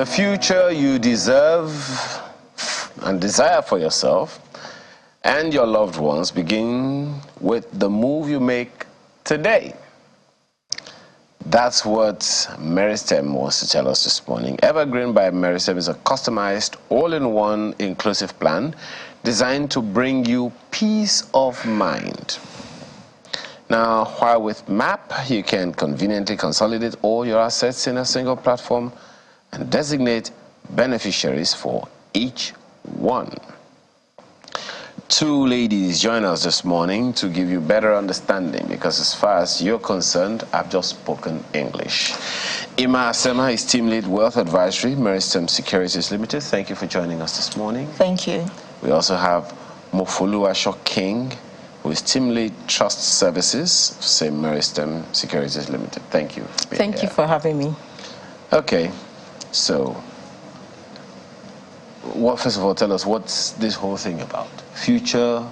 The future you deserve and desire for yourself and your loved ones begin with the move you make today. That's what Meristem wants to tell us this morning. Evergreen by Meristem is a customized, all-in-one inclusive plan designed to bring you peace of mind. Now, while with MAP, you can conveniently consolidate all your assets in a single platform and designate beneficiaries for each one. Two ladies join us this morning to give you better understanding, because as far as you're concerned, I've just spoken English. Ima Asema is Team Lead Wealth Advisory, Meristem Securities Limited. Thank you for joining us this morning. Thank you. We also have Mofoluwa King, who is Team Lead Trust Services, same Meristem Securities Limited. Thank you. Thank you for having me. Okay, so first of all, tell us what's this whole thing about? Future,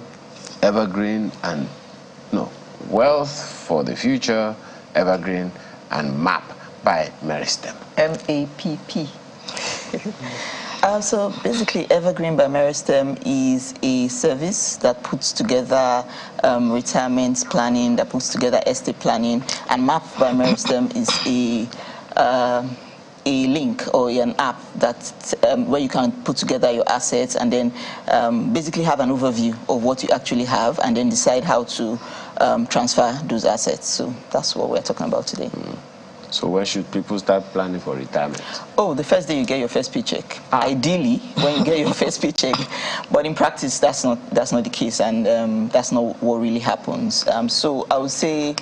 Evergreen, and Wealth for the Future, Evergreen, and MAP by Meristem. MAPP. So basically, Evergreen by Meristem is a service that puts together retirement planning, that puts together estate planning, and MAP by Meristem is a link or an app that where you can put together your assets and then basically have an overview of what you actually have and then decide how to transfer those assets. So that's what we're talking about today. So where should people start planning for retirement? Oh, the first day you get your first paycheck. Ideally, when you get your first paycheck, but in practice, that's not the case, and that's not what really happens. So I would say,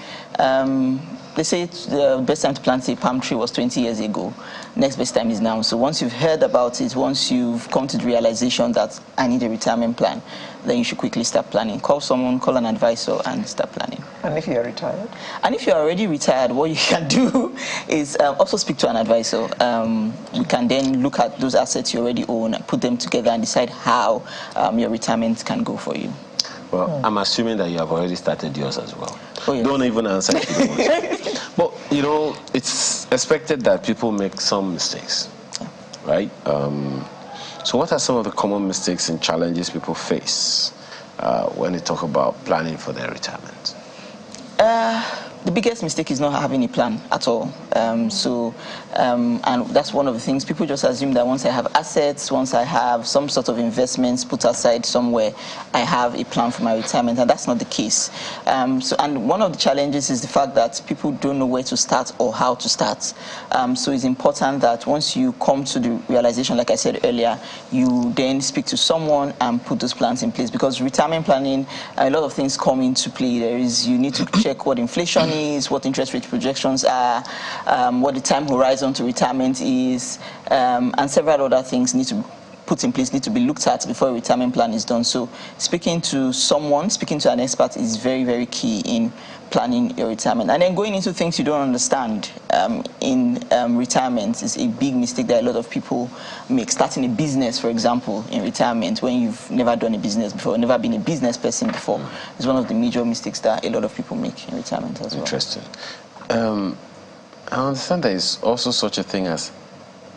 they say the best time to plant a palm tree was 20 years ago. Next best time is now. So once you've heard about it, once you've come to the realization that I need a retirement plan, then you should quickly start planning. Call someone, call an advisor, and start planning. And if you're retired? And if you're already retired, what you can do is also speak to an advisor. We can then look at those assets you already own, put them together, and decide how your retirement can go for you. Well, I'm assuming that you have already started yours as well. Oh, yes. Don't even answer if you don't want to. But, it's expected that people make some mistakes, right? So what are some of the common mistakes and challenges people face when they talk about planning for their retirement? The biggest mistake is not having a plan at all. And that's one of the things. People just assume that once I have assets, once I have some sort of investments put aside somewhere, I have a plan for my retirement, and that's not the case. And one of the challenges is the fact that people don't know where to start or how to start. So it's important that once you come to the realization, like I said earlier, you then speak to someone and put those plans in place, because retirement planning, a lot of things come into play. You need to check what inflation is, what interest rate projections are, what the time horizon to retirement is, and several other things need to put in place, need to be looked at before a retirement plan is done. So speaking to someone, speaking to an expert is very, very key in planning your retirement. And then going into things you don't understand in retirement is a big mistake that a lot of people make. Starting a business, for example, in retirement when you've never done a business before, never been a business person before, is one of the major mistakes that a lot of people make in retirement as well. Interesting. I understand there is also such a thing as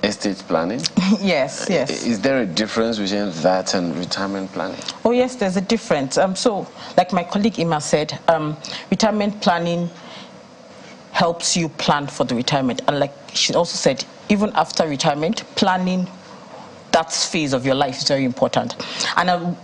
estate planning. Yes. Is there a difference between that and retirement planning? Oh yes, there's a difference. So like my colleague Ima said, retirement planning helps you plan for the retirement, and like she also said, even after retirement, planning that phase of your life is very important. And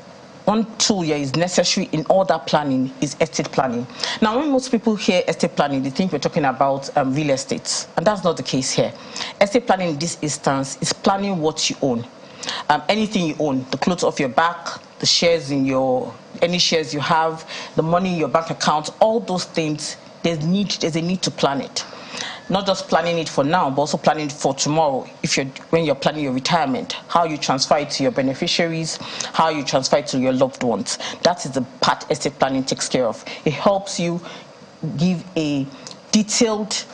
one tool here is necessary in all that planning is estate planning. Now, when most people hear estate planning, they think we're talking about real estate, and that's not the case here. Estate planning in this instance is planning what you own. Anything you own, the clothes off your back, the shares in any shares you have, the money in your bank account, all those things, there's a need to plan it. Not just planning it for now, but also planning it for tomorrow. When you're planning your retirement, how you transfer it to your beneficiaries, how you transfer it to your loved ones. That is the part estate planning takes care of. It helps you give a detailed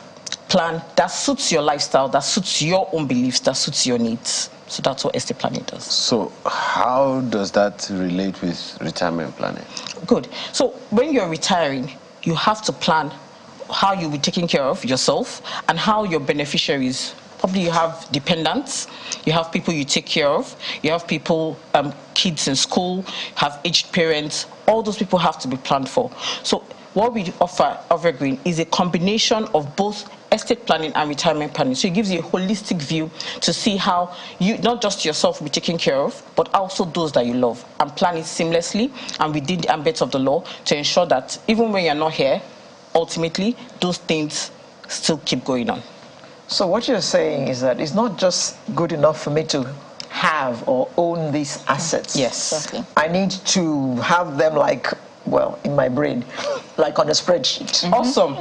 plan that suits your lifestyle, that suits your own beliefs, that suits your needs. So that's what estate planning does. So how does that relate with retirement planning? Good. So when you're retiring, you have to plan how you'll be taking care of yourself and how your beneficiaries probably you have dependents, you have people you take care of, you have people, kids in school, have aged parents. All those people have to be planned for. So what we offer Evergreen is a combination of both estate planning and retirement planning. So it gives you a holistic view to see how you, not just yourself, will be taken care of, but also those that you love, and plan it seamlessly and within the ambit of the law to ensure that even when you're not here, ultimately, those things still keep going on. So what you're saying is that it's not just good enough for me to have or own these assets. Yes. Exactly. I need to have them like, well, in my brain, like on a spreadsheet. Awesome.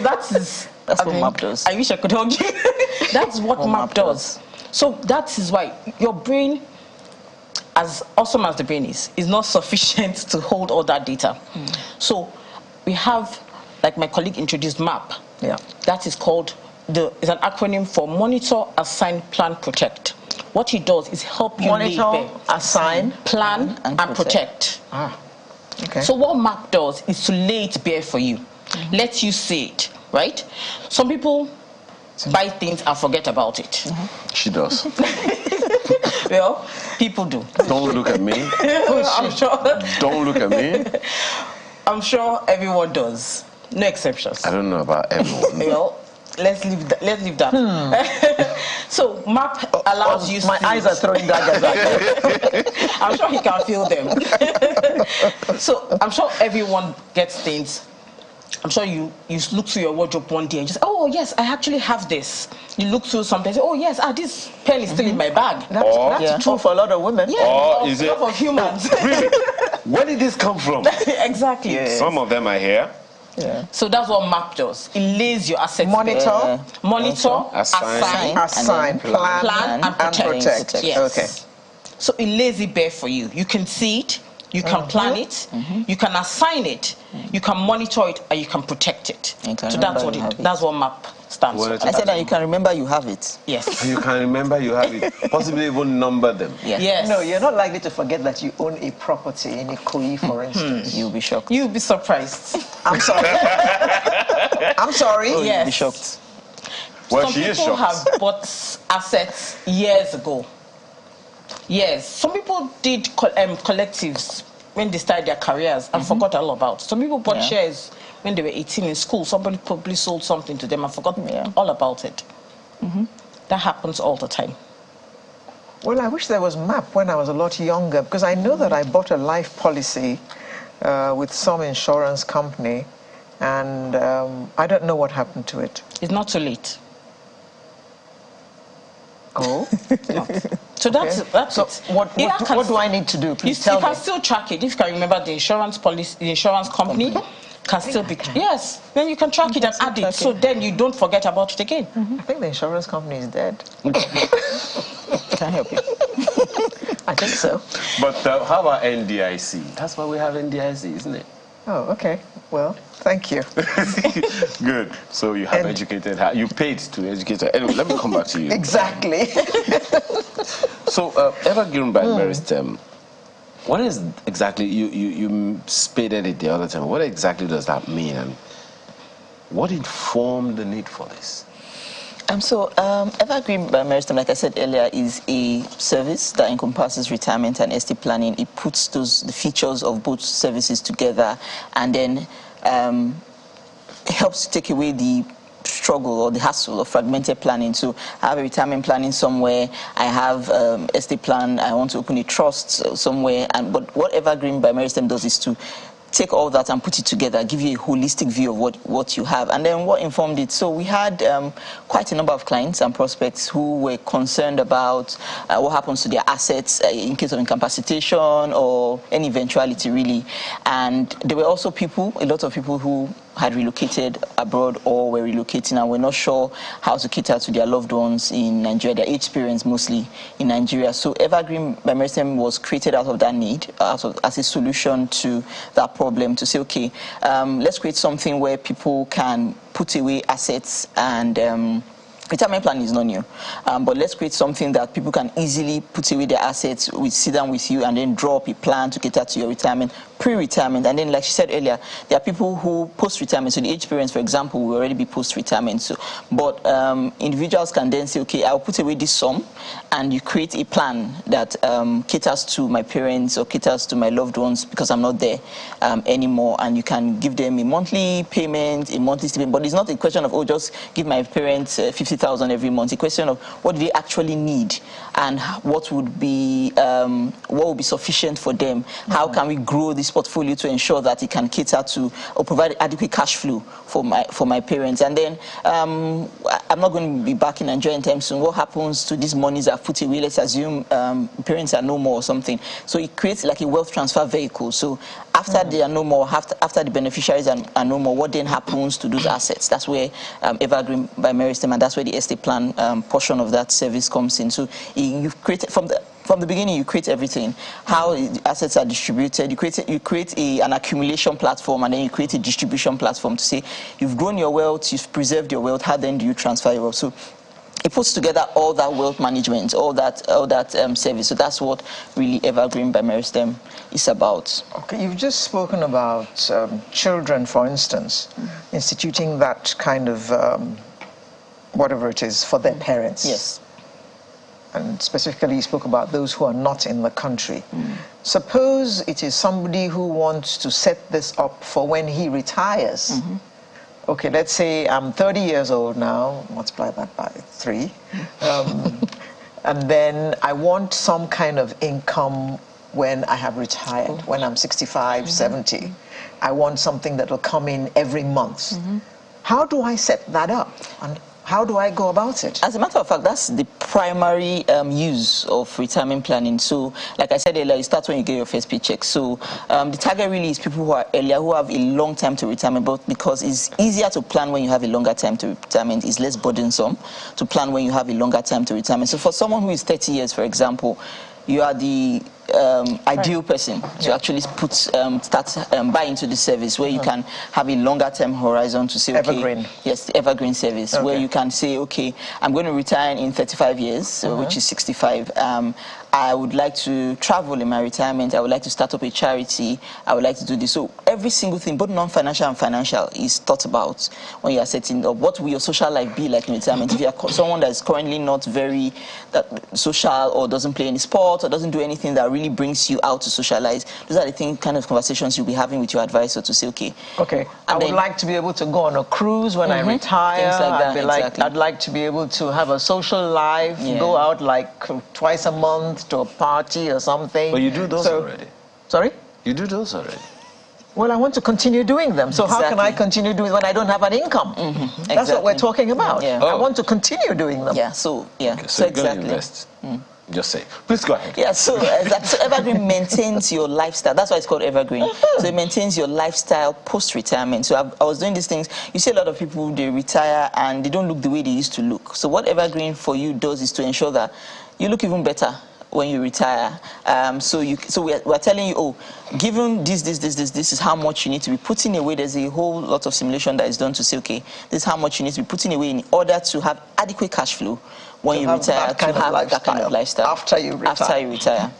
That's what MAP does. I wish I could hug you. That's what MAP does. So that is why your brain, as awesome as the brain is not sufficient to hold all that data. So we have, like my colleague introduced, MAP. Yeah. That is called, is an acronym for Monitor, Assign, Plan, Protect. What it does is help you monitor, assign, plan, and protect. Okay. So what MAP does is to lay it bare for you, let you see it, right? Some people buy things and forget about it. She does. Well, people do. Don't look at me. I'm sure. Don't look at me. I'm sure everyone does. No exceptions. I don't know about everyone. Well, let's leave that. So MAP allows you. My eyes are throwing daggers at you. I'm sure he can feel them. So I'm sure everyone gets things. I'm sure you look through your wardrobe one day and just, oh yes, I actually have this. You look through something, say, oh yes, this pen is still in my bag. That's true for a lot of women. Yeah, Or is it? of humans. Really? Where did this come from? Exactly. Yes. Some of them are here. Yeah. So that's what MAP does. It lays your assets Monitor, monitor, assign, assign, plan, and protect. Yes. Okay. So it lays it bare for you. You can see it, you can plan it, you can assign it, you can monitor it, and you can protect it. You can So that's remember what you have that's what MAP stands for. I said that you can remember you have it. Yes. You can remember you have it. Possibly even number them. Yeah. Yes. No, you're not likely to forget that you own a property in Ikoyi, for instance. You'll be shocked. You'll be surprised. I'm sorry. I'm sorry. You'll Yes. be shocked. Well, Some she is people shocked. have bought assets years ago. Yes. Some people did collectives when they started their careers and forgot all about. Some people bought shares when they were 18 in school. Somebody probably sold something to them and forgot all about it. That happens all the time. Well, I wish there was MAP when I was a lot younger, because I know that I bought a life policy with some insurance company, and I don't know what happened to it. It's not too late. Oh. So that's So it. what do I need to do? Please tell you can me. still track it. If you can remember the insurance policy, the insurance company can still be. Yes, then you can track it and add it. So then you don't forget about it again. I think the insurance company is dead. Can help you. I think so. But how about NDIC? That's why we have NDIC, isn't it? Oh, okay. Well, thank you. Good. So you have educated her. You paid to educate her. Anyway, let me come back to you. Exactly. So Evergreen by Meristem, what is exactly, you spaded it the other time. What exactly does that mean? And what informed the need for this? So Evergreen by Meristem, like I said earlier, is a service that encompasses retirement and estate planning. It puts the features of both services together, and then helps to take away the struggle or the hassle of fragmented planning. So I have a retirement planning somewhere, I have estate plan, I want to open a trust somewhere, but what Evergreen by Meristem does is to take all that and put it together, give you a holistic view of what you have. And then what informed it? So we had quite a number of clients and prospects who were concerned about what happens to their assets in case of incapacitation or any eventuality, really. And there were also a lot of people who had relocated abroad or were relocating and were not sure how to cater to their loved ones in Nigeria, their aged parents mostly in Nigeria. So Evergreen by Meristem was created out of that need, as a solution to that problem, to say, okay, let's create something where people can put away assets, and retirement plan is not new, but let's create something that people can easily put away their assets. We sit down with you and then draw up a plan to cater to your retirement, pre-retirement, and then, like she said earlier, there are people who post-retirement. So the age parents, for example, will already be post-retirement. So, but individuals can then say, okay, I'll put away this sum, and you create a plan that caters to my parents or caters to my loved ones because I'm not there anymore, and you can give them a monthly payment, a monthly statement. But it's not a question of, oh, just give my parents 50,000 every month. It's a question of what do they actually need, and what would be sufficient for them. How can we grow this portfolio to ensure that it can cater to or provide adequate cash flow for my parents? And then I'm not going to be back in Nigeria anytime soon. What happens to these monies that are put away? Let's assume parents are no more or something. So it creates like a wealth transfer vehicle. So after they are no more, after the beneficiaries are no more, what then happens to those assets? That's where Evergreen by Meristem, and that's where the estate plan portion of that service comes in. So you've created from the beginning, you create everything. How assets are distributed. You create an accumulation platform, and then you create a distribution platform to say you've grown your wealth, you've preserved your wealth. How then do you transfer your wealth? So it puts together all that wealth management, all that service. So that's what really Evergreen by Meristem is about. Okay, you've just spoken about children, for instance, instituting that kind of whatever it is for their parents. Yes. And specifically, you spoke about those who are not in the country. Suppose it is somebody who wants to set this up for when he retires. Okay, let's say I'm 30 years old now, multiply that by 3. And then I want some kind of income when I have retired, when I'm 65, 70. I want something that will come in every month. How do I set that up? And how do I go about it? As a matter of fact, that's the primary use of retirement planning. So, like I said earlier, you start when you get your first paycheck. So, the target really is people who are earlier, who have a long time to retirement, but because it's easier to plan when you have a longer time to retirement, it's less burdensome to plan when you have a longer time to retirement. So, for someone who is 30 years, for example, you are the ideal person to actually buy into the service where you can have a longer term horizon to say, okay, Evergreen. Yes, the Evergreen service, where you can say, okay, I'm going to retire in 35 years, which is 65. I would like to travel in my retirement. I would like to start up a charity. I would like to do this. So every single thing, both non-financial and financial, is thought about when you are setting up. What will your social life be like in retirement? If you are someone that is currently not very social, or doesn't play any sport, or doesn't do anything that really brings you out to socialize, those are the kind of conversations you'll be having with your advisor to say, okay. I would like to be able to go on a cruise when I retire. Things like that, I'd like to be able to have a social life, go out like twice a month to a party or something. But you do those already. Sorry? You do those already. Well, I want to continue doing them. So how can I continue doing when I don't have an income? That's what we're talking about. I want to continue doing them. Okay, so you're going to invest. Just say. Please go ahead. Yeah, so Evergreen maintains your lifestyle. That's why it's called Evergreen. So it maintains your lifestyle post-retirement. So I was doing these things. You see a lot of people, they retire and they don't look the way they used to look. So what Evergreen for you does is to ensure that you look even better when you retire. So we're telling you, oh, given this is how much you need to be putting away. There's a whole lot of simulation that is done to say, okay, this is how much you need to be putting away in order to have adequate cash flow when you retire, to have that kind of lifestyle. After you retire.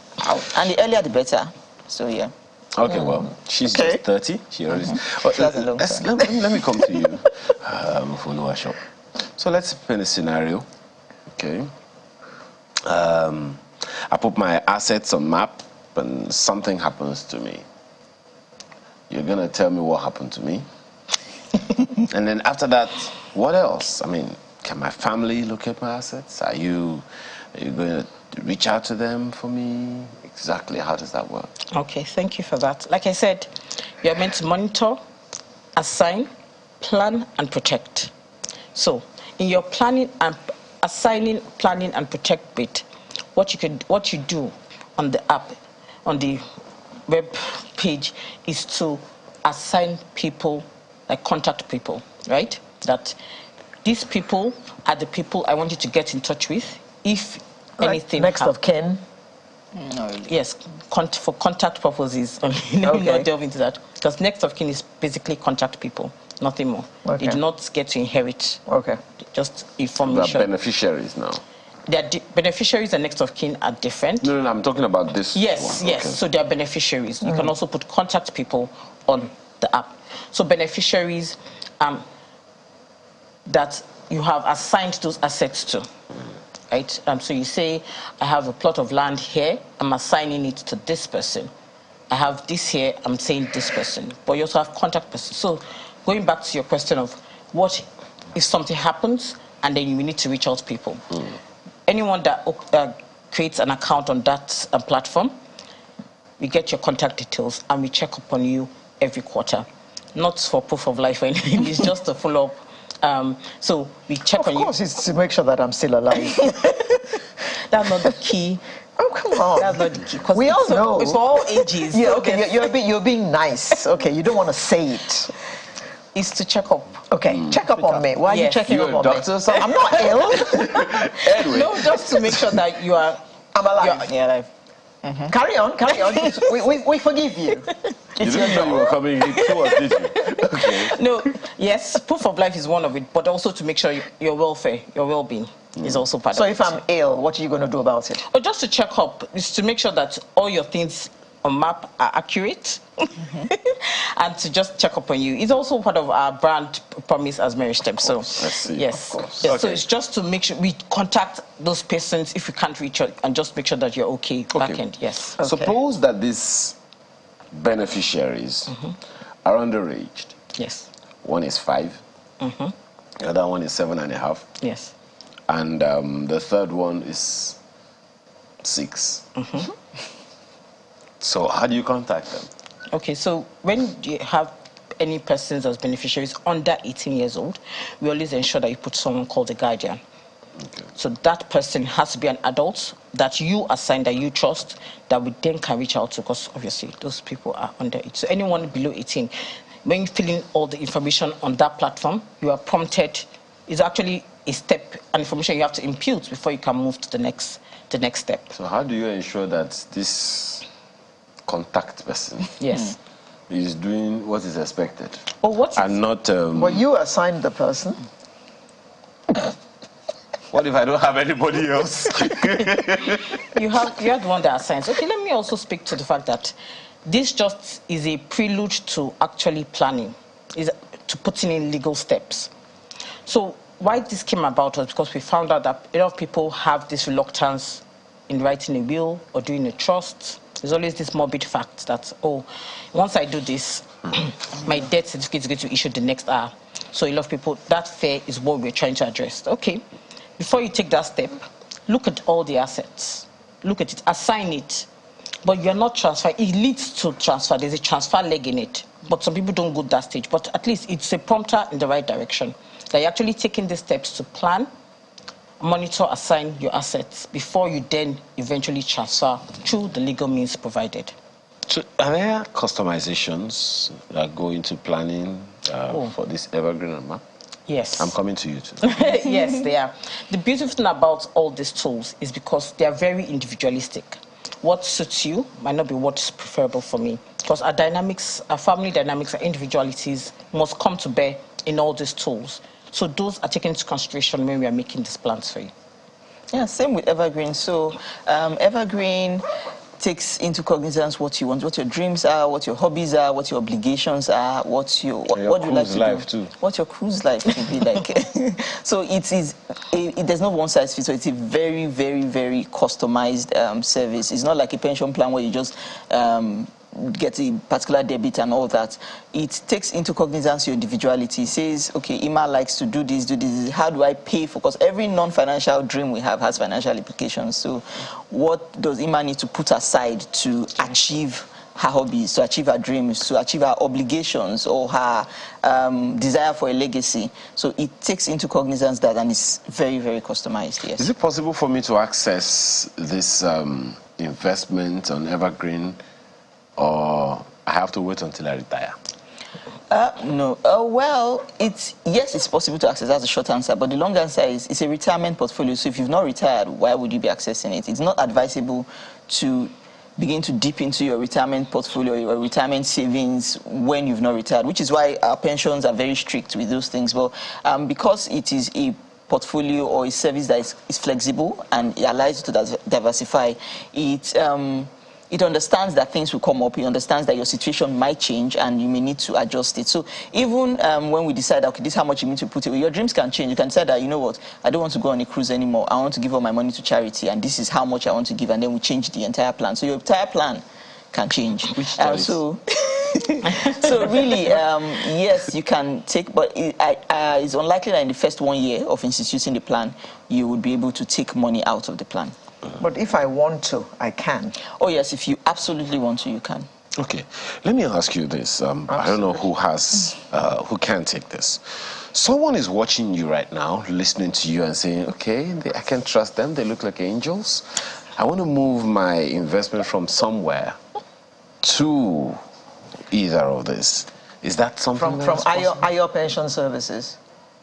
And the earlier the better. So yeah. Okay, well, she's just 30. She already. Let me come to you, Follower Shop. So let's paint a scenario. Okay. I put my assets on map, and something happens to me. You're gonna tell me what happened to me, and then after that, what else? I mean, can my family look at my assets? Are you going to reach out to them for me? Exactly, how does that work? Okay, thank you for that. Like I said, you are meant to monitor, assign, plan, and protect. So, in your planning and assigning, planning, and protect bit, what you do on the app, on the web page, is to assign people, like contact people, right? That these people are the people I want you to get in touch with if anything next of kin. No, really. Yes, for contact purposes only. Let me not delve into that, because next of kin is basically contact people, nothing more. They do not get to inherit. Okay. Just information. They're beneficiaries now. their beneficiaries and next of kin are different. No, I'm talking about this Yes, one. yes. Okay. So they are beneficiaries. You can also put contact people on the app. So beneficiaries that you have assigned those assets to, right? So you say, I have a plot of land here. I'm assigning it to this person. I have this here. I'm saying this person. But you also have contact person. So going back to your question of what if something happens and then you need to reach out to people. Anyone that creates an account on that platform, we get your contact details and we check up on you every quarter. Not for proof of life or anything, it's just to follow up. So we check on you. Of course, it's to make sure that I'm still alive. That's not the key. Oh, come on. That's not the key. We all know. It's for all ages. Yeah, so okay, you're being nice. Okay, you don't want to say it. It's to check up. Okay, check up on me. Why are you Yes. checking You're up a on doctor, me? so I'm not ill. Anyway. No, just to make sure that you are... I'm alive. You're alive. Carry on. We forgive you. You didn't know you were coming here to us, did you? Okay. No, yes, proof of life is one of it, but also to make sure your welfare, your well-being is also part So of it. if I'm ill, what are you going to do about it? Or just to check up, is to make sure that all your things on map are accurate and to just check up on you. It's also part of our brand promise as Meristem. So, yes. Of course. Yes. Okay. So it's just to make sure we contact those persons if we can't reach out and just make sure that you're okay back end. Yes. Okay. Suppose that these beneficiaries are underaged. Yes. One is 5. The other one is 7.5. Yes. And the third one is 6. So how do you contact them? Okay, so when you have any persons as beneficiaries under 18 years old, we always ensure that you put someone called a guardian. Okay. So that person has to be an adult that you assign, that you trust, that we then can reach out to, because obviously those people are under it. So anyone below 18, when you fill in all the information on that platform, you are prompted. It's actually a step, an information you have to impute before you can move to the next step. So how do you ensure that this contact person Yes. is doing what is expected Or what? and not... Well, you assigned the person. what if I don't have anybody else? You are the one that assigns. Okay, let me also speak to the fact that this just is a prelude to actually planning, is to putting in legal steps. So why this came about was because we found out that a lot of people have this reluctance in writing a will or doing a trust. There's always this morbid fact that, oh, once I do this, my death certificate is going to issue the next hour. So a lot of people, that fear is what we're trying to address. Okay, before you take that step, look at all the assets. Look at it, assign it. But you're not transferring. It leads to transfer. There's a transfer leg in it. But some people don't go that stage. But at least it's a prompter in the right direction. That you're actually taking the steps to plan, monitor, assign your assets before you then eventually transfer through the legal means provided. So are there customizations that go into planning for this Evergreen map? Yes. I'm coming to you too. Yes, they are. The beautiful thing about all these tools is because they are very individualistic. What suits you might not be what's preferable for me. Because our dynamics, our family dynamics, our individualities must come to bear in all these tools. So those are taken into consideration when we are making these plans for you. Yeah, same with Evergreen. So Evergreen takes into cognizance what you want, what your dreams are, what your hobbies are, what your obligations are, what do you like to do, what your cruise life will be like. So there's no one size fits all. It's a very, very, very customized service. It's not like a pension plan where you just get a particular debit and all that. It takes into cognizance your individuality. It says, okay, Ima likes to do this. How do I pay for? Because every non-financial dream we have has financial implications. So what does Ima need to put aside to achieve her hobbies, to achieve her dreams, to achieve her obligations or her desire for a legacy? So it takes into cognizance that, and it's very, very customized, yes. Is it possible for me to access this investment on Evergreen, or I have to wait until I retire? No. Well, yes, it's possible to access. That's the short answer. But the long answer is it's a retirement portfolio. So if you've not retired, why would you be accessing it? It's not advisable to begin to dip into your retirement portfolio, your retirement savings when you've not retired, which is why our pensions are very strict with those things. But because it is a portfolio or a service that is flexible and it allows you to diversify. It understands that things will come up. It understands that your situation might change and you may need to adjust it. So even when we decide, okay, this is how much you need to put away, your dreams can change. You can decide that, you know what, I don't want to go on a cruise anymore. I want to give all my money to charity, and this is how much I want to give, and then we change the entire plan. So your entire plan can change. So really, yes, you can take, but it's unlikely that in the first 1 year of instituting the plan, you would be able to take money out of the plan. But if I want to, I can. Oh yes, if you absolutely want to, you can. Okay, let me ask you this. I don't know who can take this. Someone is watching you right now, listening to you and saying, okay, I can trust them. They look like angels. I want to move my investment from somewhere to either of this. Is that something from IO Pension Services?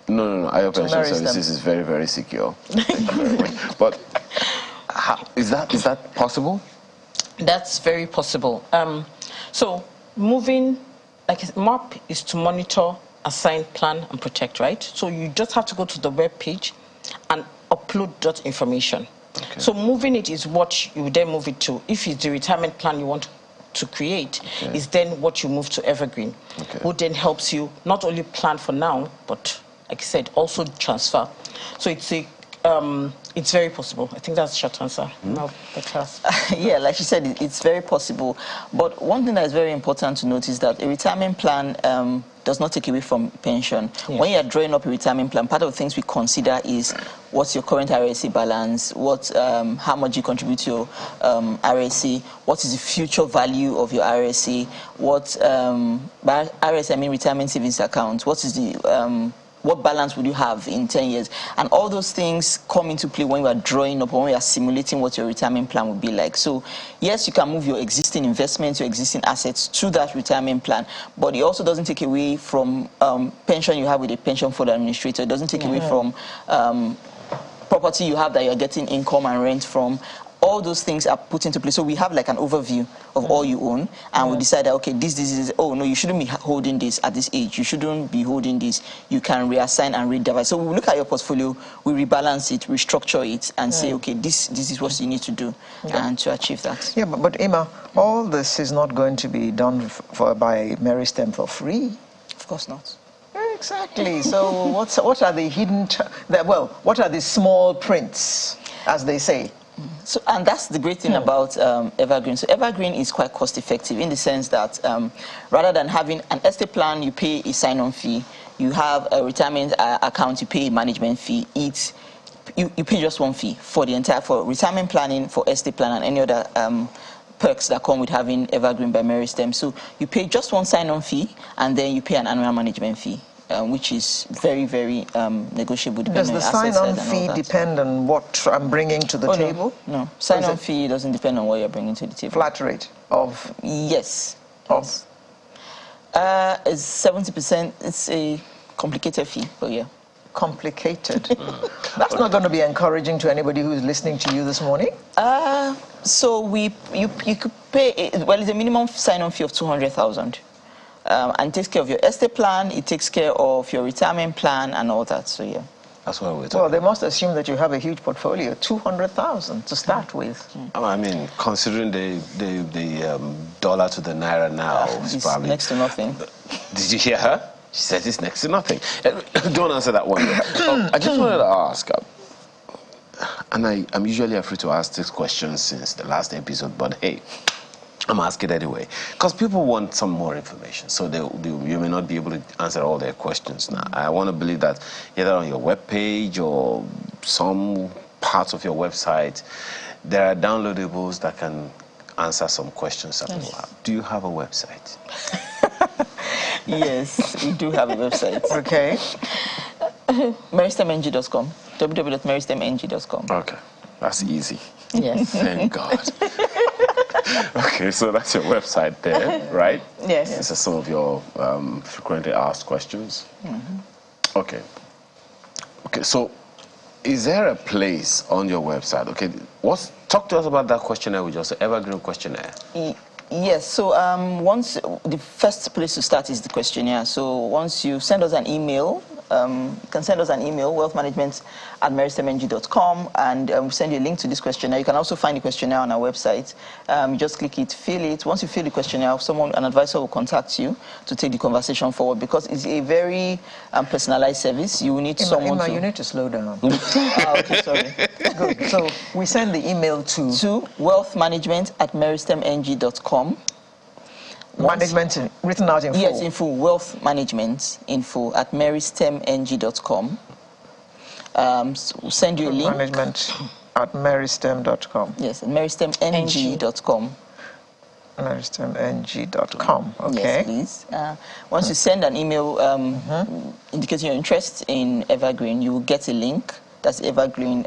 No. IO Pension Services is very, very secure. Thank you very much. But is that possible? That's very possible. So moving, like MAP is to monitor, assign, plan, and protect, right? So you just have to go to the web page and upload that information. Okay. So moving it is what you then move it to. If it's the retirement plan you want to create, is then what you move to Evergreen, who then helps you not only plan for now, but like I said, also transfer. So it's very possible. I think that's the short answer. Yeah, like she said, it's very possible. But one thing that is very important to note is that a retirement plan does not take away from pension. Yes. When you are drawing up a retirement plan, part of the things we consider is what's your current RSA balance, how much you contribute to your RSA, what is the future value of your RSA, by RSA I mean retirement savings account, what is the what balance would you have in 10 years? And all those things come into play when you are drawing up or when you are simulating what your retirement plan would be like. So, yes, you can move your existing investments, your existing assets to that retirement plan, but it also doesn't take away from pension you have with a pension fund administrator. It doesn't take away from property you have that you're getting income and rent from. All those things are put into place. So we have like an overview of all you own, and we decide that, okay, this is, oh no, you shouldn't be holding this at this age. You shouldn't be holding this. You can reassign and redivide. So we look at your portfolio, we rebalance it, restructure it, and say, okay, this is what you need to do and to achieve that. Yeah, but Emma, all this is not going to be done by Meristem for free. Of course not. Exactly. So what are the hidden, what are the small prints, as they say? So, and that's the great thing about Evergreen. So Evergreen is quite cost effective in the sense that rather than having an estate plan, you pay a sign-on fee. You have a retirement account, you pay a management fee. You pay just one fee for retirement planning, for estate plan, and any other perks that come with having Evergreen by Meristem. So you pay just one sign-on fee, and then you pay an annual management fee. Which is very, very negotiable. Does the sign-on fee depend on what I'm bringing to the table? No. Sign-on fee doesn't depend on what you're bringing to the table. Flat rate of? Yes. Of? It's 70%. It's a complicated fee, but yeah. Complicated? That's not going to be encouraging to anybody who's listening to you this morning? So you could pay, well, it's a minimum sign-on fee of 200,000. And takes care of your estate plan, it takes care of your retirement plan and all that, so yeah. That's what we're talking Well, they must assume that you have a huge portfolio, 200,000 to start with. I mean, considering the dollar to the naira now, it's probably next to nothing. Did you hear her? She said it's next to nothing. Don't answer that one yet. I just wanted to ask, and I'm usually afraid to ask this question since the last episode, but hey, I'm asking anyway, because people want some more information, so you may not be able to answer all their questions now. I want to believe that either on your webpage or some parts of your website, there are downloadables that can answer some questions that people have. Do you have a website? Yes, we do have a website. Okay. meristemng.com, www.meristemng.com. Okay, that's easy. Yes. Thank God. Okay, so that's your website there, right? Yes. This is some of your frequently asked questions. Okay. Okay, so is there a place on your website? Okay, talk to us about that questionnaire we just said, Evergreen Questionnaire. Yes, so the first place to start is the questionnaire. So once you send us an email you can send us an email, wealthmanagement@meristemng.com, and we'll send you a link to this questionnaire. You can also find the questionnaire on our website. You just click it, fill it. Once you fill the questionnaire, an advisor will contact you to take the conversation forward, because it's a very personalized service. You will need someone to... you need to slow down. Okay, sorry. Good. So we send the email to wealthmanagement@meristemng.com. Management written out in full? Yes, in full. Wealth management info at meristemng.com. Send you a link. Management@meristem.com. Yes, at meristemng.com. Meristemng.com. Okay. Yes, please. Once you send an email indicating your interest in Evergreen, you will get a link. That's Evergreen.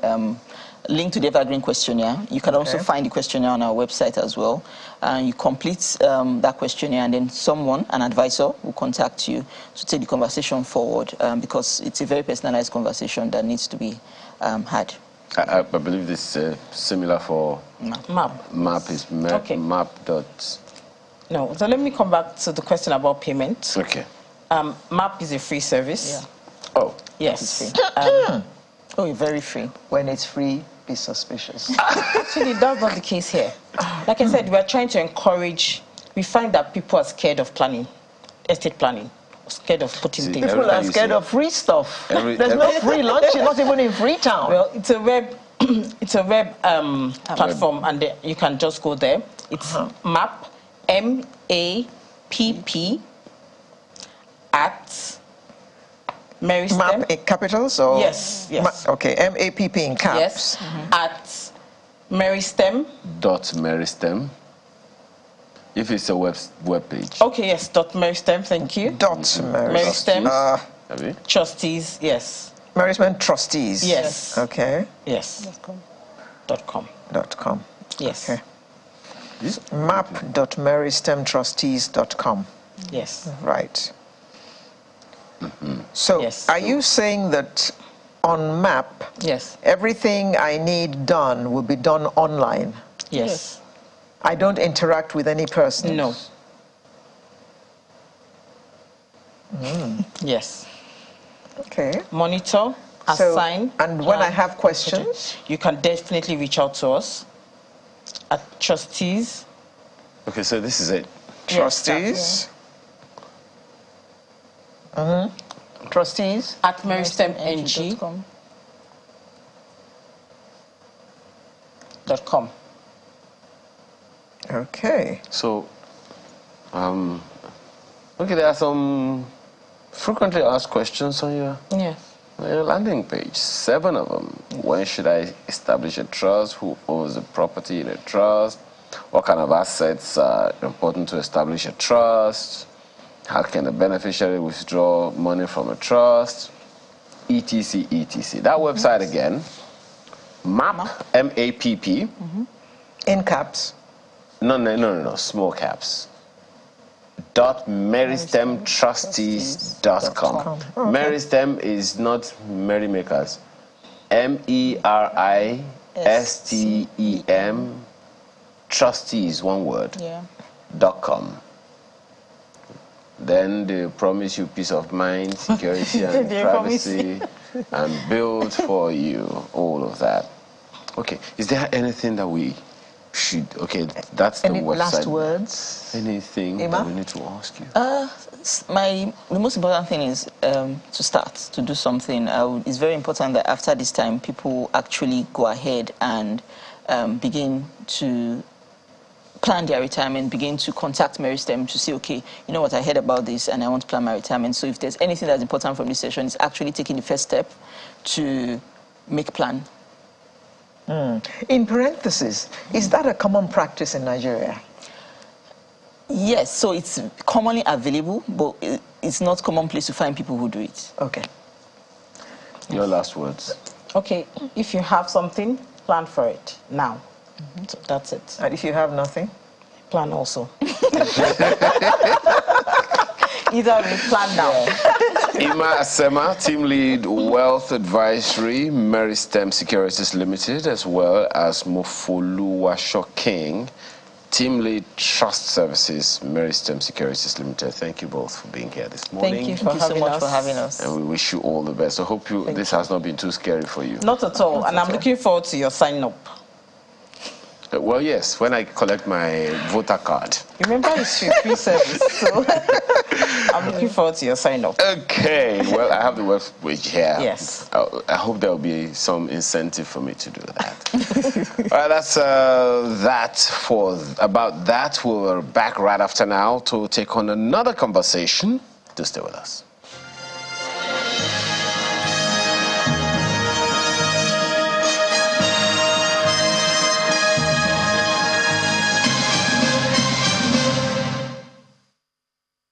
Link to the Evergreen Questionnaire. You can also find the questionnaire on our website as well. You complete that questionnaire, and then an advisor, will contact you to take the conversation forward, because it's a very personalized conversation that needs to be had. I believe this is similar for MAP. MAP is map dot. No, so let me come back to the question about payment. Okay. MAP is a free service. Yeah. Oh. Yes. Oh, very free. When it's free, be suspicious. Actually, that's not the case here. Like I said, we're trying to encourage. We find that people are scared of planning, estate planning, scared of putting things. People are scared of free stuff. There's no free lunch, you're not even in Freetown. Well, it's a web, platform, and you can just go there. It's MAP, MAPP, at Meristem. MAP in capitals or? Yes. Okay, MAPP in caps. Yes. At Meristem. Meristem. If it's a web page. Okay, yes, .meristem, thank you. Meristem. Trustees, yes. Meristem trustees. Yes. Okay. Yes. .com. Yes. Okay. map.meristemtrustees.com. Yes. Right. So, are you saying that on MAP, everything I need done will be done online? Yes. I don't interact with any person? No. Yes. Okay. Monitor, assign. And when I have questions? You can definitely reach out to us at trustees. Okay, so this is it. Trustees. Trustees at meristemng.com. Okay. So, okay, there are some frequently asked questions on your landing page. 7 of them. When should I establish a trust? Who owns the property in a trust? What kind of assets are important to establish a trust? How can a beneficiary withdraw money from a trust? etc, etc. That website again, MAP, M-A-P-P. In caps? No, small caps. .meristemtrustees.com. Meristem is not merrymakers. MERISTEM, trustees, one word, .com. Then they promise you peace of mind, security, and privacy, and build for you all of that. Okay, is there anything that we should? Okay, that's the website. Any last words? Anything Emma? that we need to ask you? The most important thing is to start to do something. It's very important that after this time, people actually go ahead and begin to plan their retirement, begin to contact Meristem to say, okay, you know what, I heard about this and I want to plan my retirement. So if there's anything that's important from this session, it's actually taking the first step to make a plan. In parentheses, is that a common practice in Nigeria? Yes, so it's commonly available, but it's not commonplace to find people who do it. Okay. Your last words. Okay, if you have something, plan for it now. So that's it. And if you have nothing? Plan also. Either we plan now. Ima Asema, Team Lead Wealth Advisory, Meristem Securities Limited, as well as Mofoluwasho King, Team Lead Trust Services, Meristem Securities Limited. Thank you both for being here this morning. Thank you Thank you so much for having us. And we wish you all the best. I hope this has not been too scary for you. Not at all. And I'm looking forward to your sign-up. Well, yes, when I collect my voter card. Remember, it's free service, so I'm looking forward to your sign-up. Okay, well, I have the web page here. Yes. I hope there will be some incentive for me to do that. All right, that's about that. We're back right after now to take on another conversation. Do stay with us.